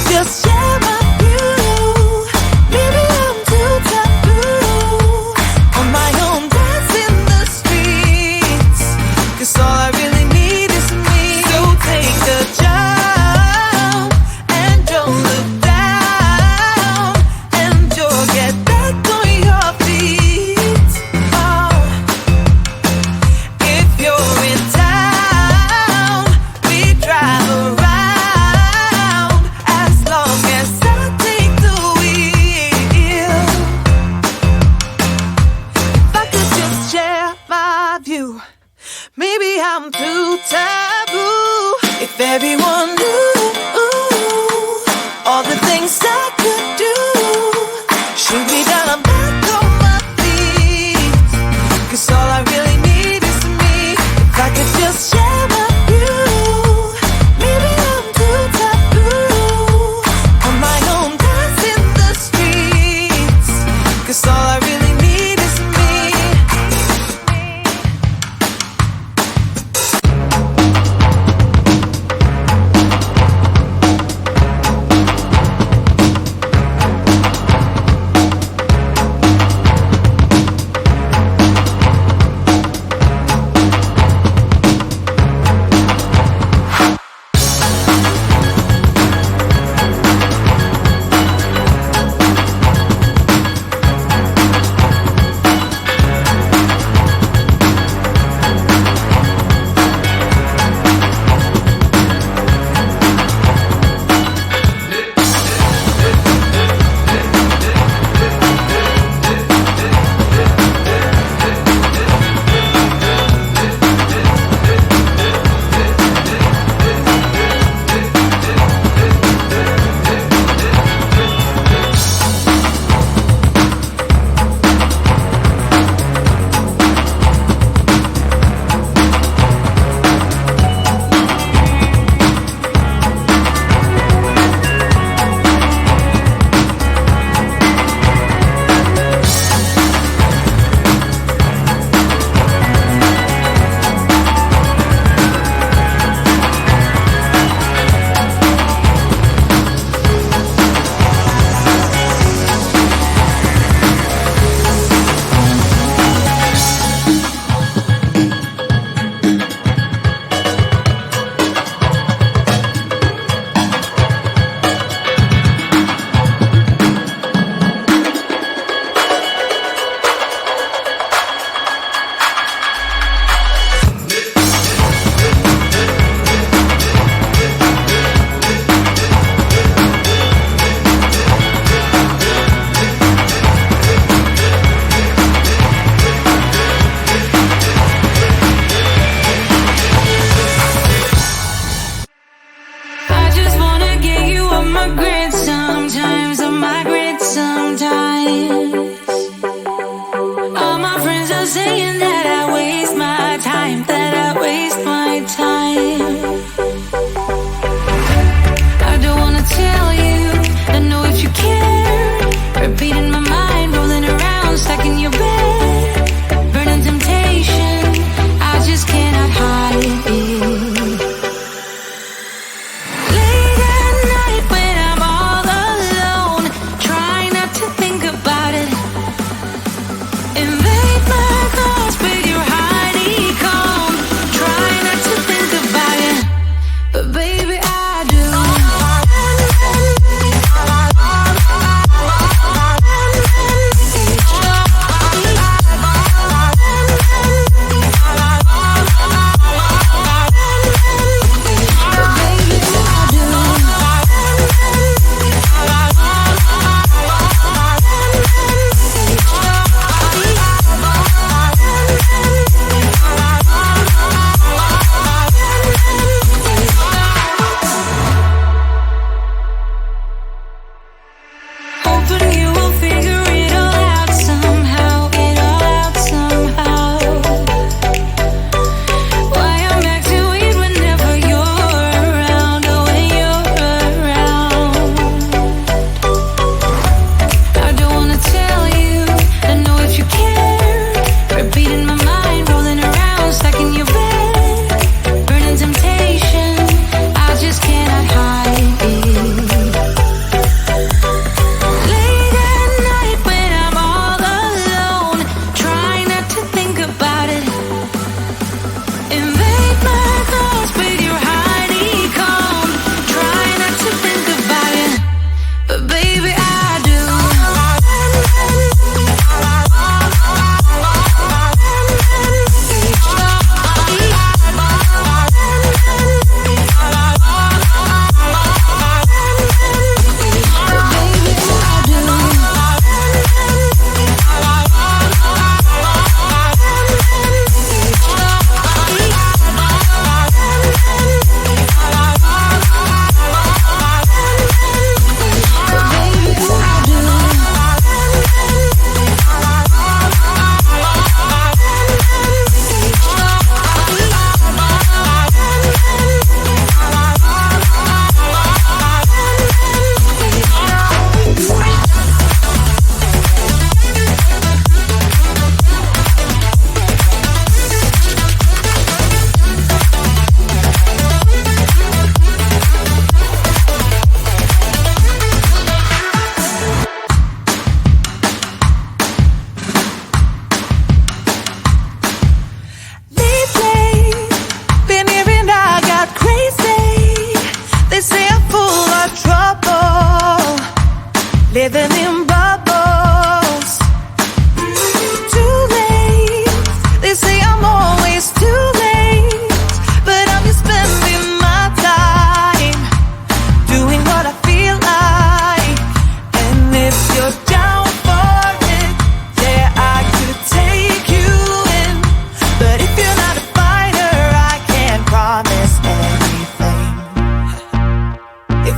could just share my view. Maybe I'm too taboo. On my own, dance in the streets. 'Cause all I really need is me. So take the jump and don't look down. And you'll get back on your feet. Oh, if you're in town, we drive around. As long as I take the wheel. If I could just share my view. Maybe I'm too taboo. If everyone knew all the things I could do, shoot me down, I'm back on my feet. 'Cause all I really need is me. If I could just share my view. Maybe I'm too taboo. On my own, dance in the streets. 'Cause all I really need is me.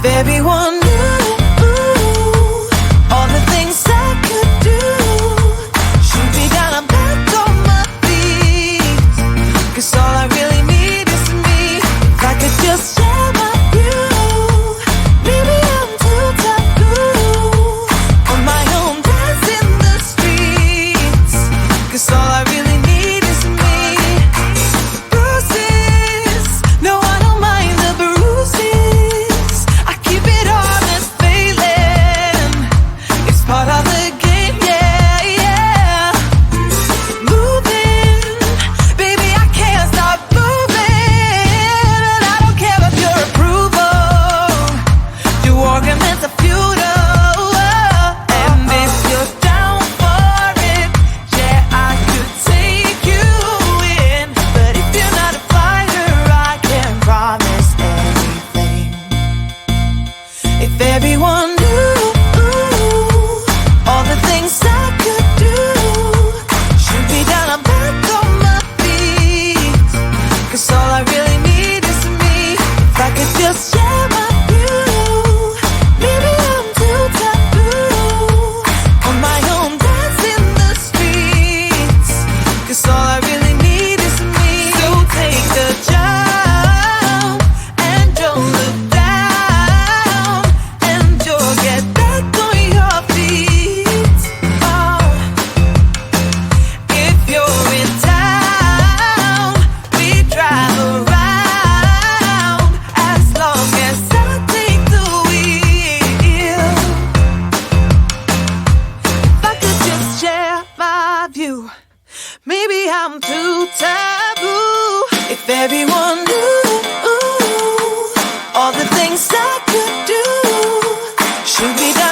If everyone knew all the things I could do, shoot me down, I'm back on my feet. 'Cause all I really need is me. If I could just share my view, maybe I'm too taboo. On my own, dance in the streets. 'Cause all I really need is me. Bruises, no, I don't mind the bruises. I keep it honest, failing. It's part of the game, yeah, yeah. Moving, baby, I can't stop moving. And I don't care about your approval. Your arguments are futile. And if you're down for it, yeah, I could take you in. But if you're not a fighter, I can't promise anything. If everyone knew all the things I could do, shoot me down, I'm back on my feet. 'Cause all I really need is me. If I could just share my view, maybe I'm too taboo. On my own, dance in the streets. 'Cause all I really need is me. So take the jump and don't look down, and you'll get back on your feet. Oh, if you're in town, we drive around as long as I take the wheel. If I could just share my view, maybe I'm too taboo. If everyone knew all the things I could do, shoot me down.